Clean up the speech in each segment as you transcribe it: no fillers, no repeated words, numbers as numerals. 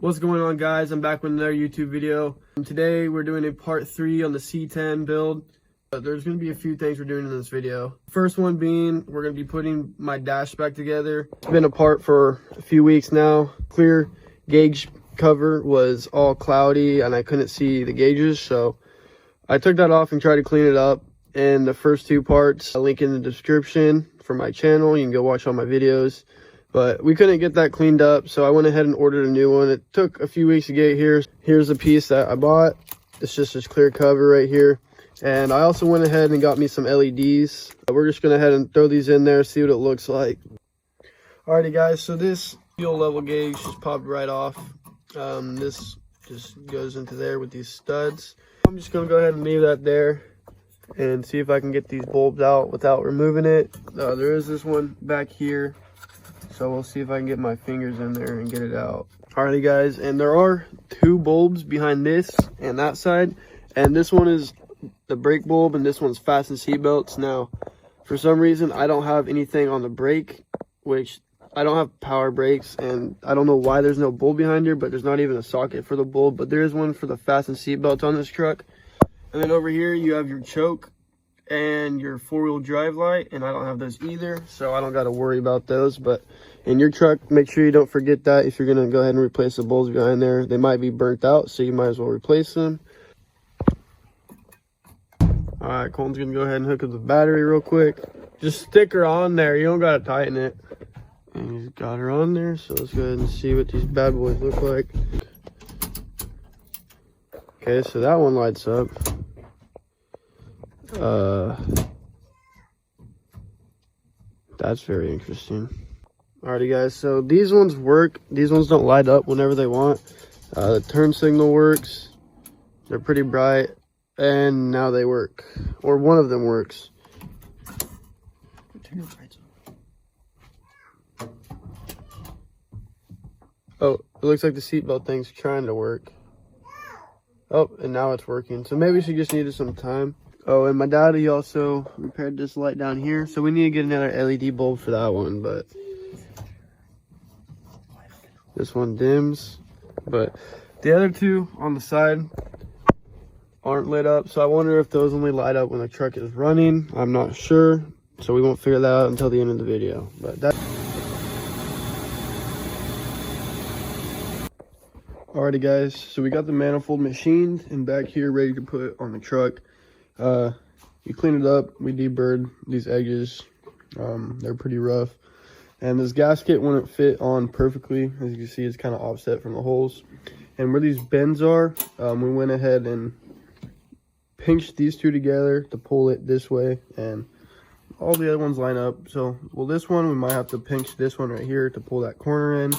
What's going on, guys? I'm back with another YouTube video. And today we're doing a part 3 on the C10 build. There's going to be a few things we're doing in this video. First one being, we're going to be putting my dash back together. It's been apart for a few weeks now. Clear gauge cover was all cloudy and I couldn't see the gauges, so I took that off and tried to clean it up. And the first two parts, I'll link in the description for my channel. You can go watch all my videos. But we couldn't get that cleaned up, so I went ahead and ordered a new one. It took a few weeks to get here. Here's the piece that I bought. It's just this clear cover right here. And I also went ahead and got me some LEDs. We're just going to head and throw these in there, see what it looks like. Alrighty, guys, so this fuel level gauge just popped right off. This just goes into there with these studs. I'm just going to go ahead and leave that there and see if I can get these bulbs out without removing it. There is this one back here. So we'll see if I can get my fingers in there and get it out. Alrighty, guys, and there are two bulbs behind this and that side. And this one is the brake bulb and this one's fastened seat belts. Now, for some reason, I don't have anything on the brake, which I don't have power brakes. And I don't know why there's no bulb behind here, but there's not even a socket for the bulb. But there is one for the fastened seat belts on this truck. And then over here, you have your choke and your four-wheel drive light, and I don't have those either, so I don't got to worry about those. But in your truck, make sure you don't forget that if you're going to go ahead and replace the bulbs behind there. They might be burnt out, so you might as well replace them. All right, Colton's going to go ahead and hook up the battery real quick. Just stick her on there. You don't got to tighten it. And he's got her on there, so let's go ahead and see what these bad boys look like. Okay, so that one lights up. That's very interesting. Alrighty, guys, so these ones work. These ones don't light up whenever they want. The turn signal works. They're pretty bright, and now they work, or one of them works. Turn your lights on. Oh, it looks like the seatbelt thing's trying to work. Oh, and now it's working. So maybe she just needed some time. Oh, and my dad, he also repaired this light down here. So we need to get another LED bulb for that one, but this one dims. But the other two on the side aren't lit up. So I wonder if those only light up when the truck is running. I'm not sure. So we won't figure that out until the end of the video. But that. Alrighty, guys, so we got the manifold machined and back here ready to put on the truck. We cleaned it up, we deburred these edges. They're pretty rough, and this gasket wouldn't fit on perfectly. As you can see, it's kind of offset from the holes, and where these bends are, we went ahead and pinched these two together to pull it this way, and all the other ones line up. So, well, this one we might have to pinch this one right here to pull that corner in,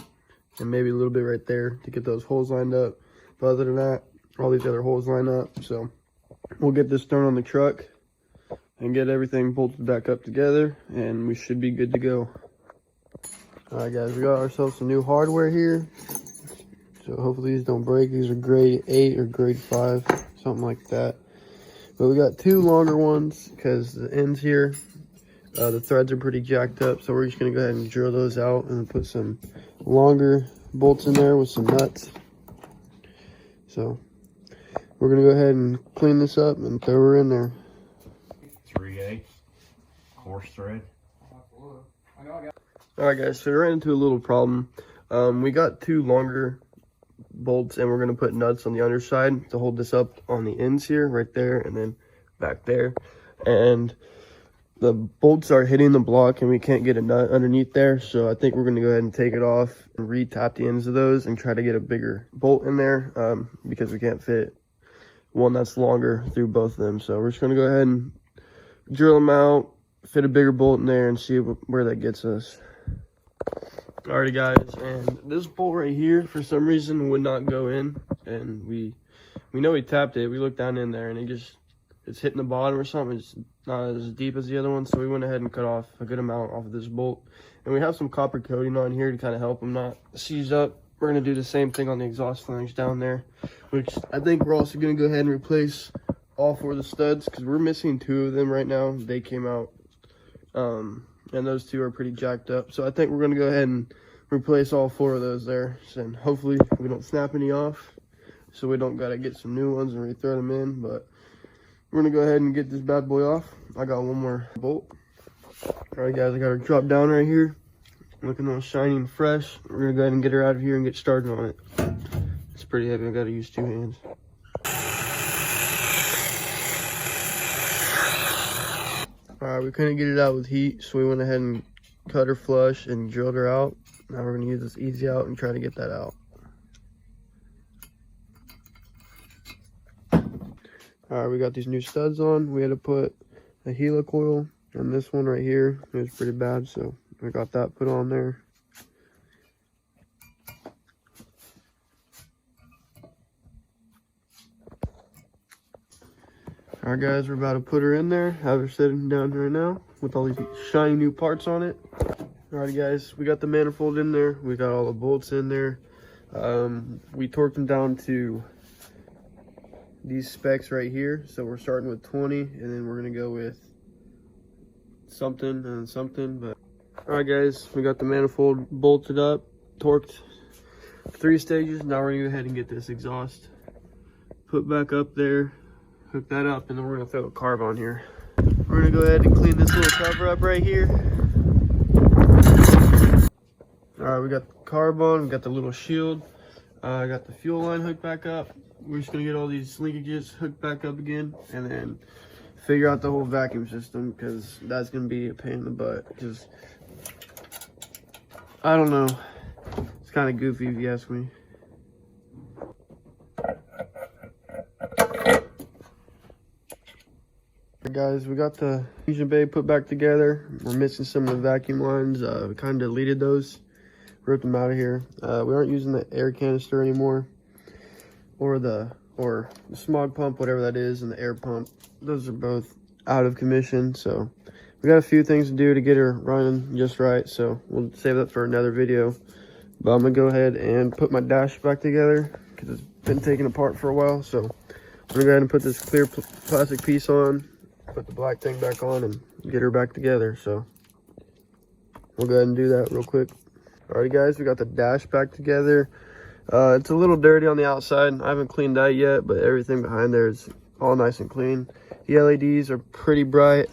and maybe a little bit right there to get those holes lined up. But other than that, all these other holes line up. So we'll get this thrown on the truck and get everything bolted back up together, and we should be good to go. All right, guys, we got ourselves some new hardware here. So hopefully these don't break. These are grade 8 or grade 5, something like that. But we got two longer ones because the ends here, the threads are pretty jacked up. So we're just gonna go ahead and drill those out and put some longer bolts in there with some nuts. So we're gonna go ahead and clean this up and throw her in there. 3/8 coarse thread. Alright, guys, so we ran into a little problem. We got two longer bolts, and we're gonna put nuts on the underside to hold this up on the ends here, right there, and then back there. And the bolts are hitting the block, and we can't get a nut underneath there. So I think we're gonna go ahead and take it off and re-tap the ends of those and try to get a bigger bolt in there, because we can't fit one that's longer through both of them. So we're just gonna go ahead and drill them out, fit a bigger bolt in there, and see where that gets us. Alrighty, guys, and this bolt right here for some reason would not go in, and we know we tapped it. We looked down in there, and it's hitting the bottom or something. It's not as deep as the other one, so we went ahead and cut off a good amount off of this bolt. And we have some copper coating on here to kind of help them not seize up. We're going to do the same thing on the exhaust flange down there, which I think we're also going to go ahead and replace all four of the studs, because we're missing two of them right now. They came out, and those two are pretty jacked up. So I think we're going to go ahead and replace all 4 of those there, and hopefully we don't snap any off, so we don't gotta get some new ones and re-thread them in. But we're gonna go ahead and get this bad boy off. I got one more bolt. All right, guys, I got her dropped down right here, looking all shiny and fresh. We're gonna go ahead and get her out of here and get started on it. It's pretty heavy. I gotta use 2 hands. All right, we couldn't get it out with heat, so we went ahead and cut her flush and drilled her out. Now we're gonna use this easy out and try to get that out. All right, we got these new studs on. We had to put a helicoil on this one right here. It was pretty bad, so we got that put on there. All right, guys, we're about to put her in there. Have her sitting down right now with all these shiny new parts on it. Alrighty, guys, we got the manifold in there. We got all the bolts in there. We torqued them down to these specs right here. So we're starting with 20, and then we're gonna go with something and something. But all right, guys, we got the manifold bolted up, torqued 3 stages. Now we're gonna go ahead and get this exhaust put back up there, hook that up, and then we're gonna throw a carb on here. We're gonna go ahead and clean this little cover up right here. All right, we got the carb on, we got the little shield. I got the fuel line hooked back up. We're just gonna get all these linkages hooked back up again, and then figure out the whole vacuum system, because that's gonna be a pain in the butt. Because I don't know, it's kind of goofy if you ask me. Guys, we got the fusion bay put back together. We're missing some of the vacuum lines. We kind of deleted those, ripped them out of here. We aren't using the air canister anymore, or the smog pump, whatever that is, and the air pump. Those are both out of commission, so we got a few things to do to get her running just right, so we'll save that for another video. But I'm gonna go ahead and put my dash back together because it's been taken apart for a while. So I'm gonna go ahead and put this clear plastic piece on, put the black thing back on, and get her back together. So we'll go ahead and do that real quick. Alrighty, guys, we got the dash back together. It's a little dirty on the outside. I haven't cleaned that yet, but everything behind there is all nice and clean. The LEDs are pretty bright.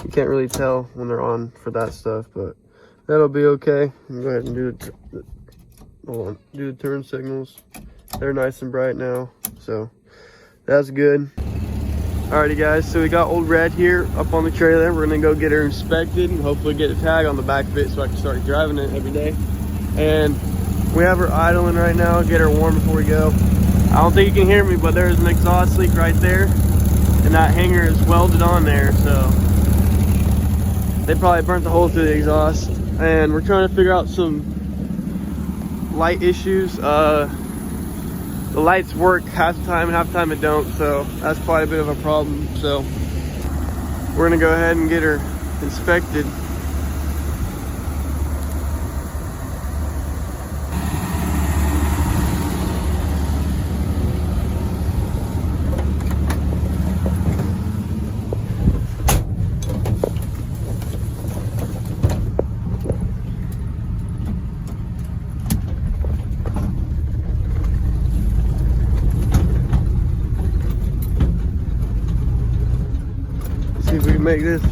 You can't really tell when they're on for that stuff, but that'll be okay. I'll go ahead and do the turn signals. They're nice and bright now, so that's good. Alrighty, guys, so we got old Red here up on the trailer. We're gonna go get her inspected and hopefully get a tag on the back of it so I can start driving it every day. And we have her idling right now, get her warm before we go. I don't think you can hear me, but there's an exhaust leak right there, and that hanger is welded on there, so they probably burnt the hole through the exhaust. And we're trying to figure out some light issues. The lights work half the time and half the time it don't, so that's probably a bit of a problem. So we're gonna go ahead and get her inspected. See if we can make this.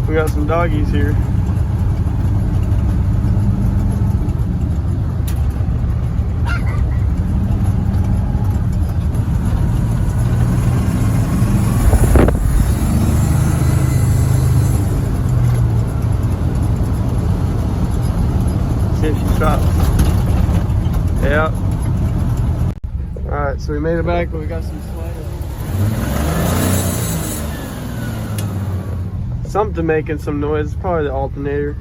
We got some doggies here. See if she stops. Yeah. Alright, so we made it back, but we got some sliders. Something making some noise, probably the alternator.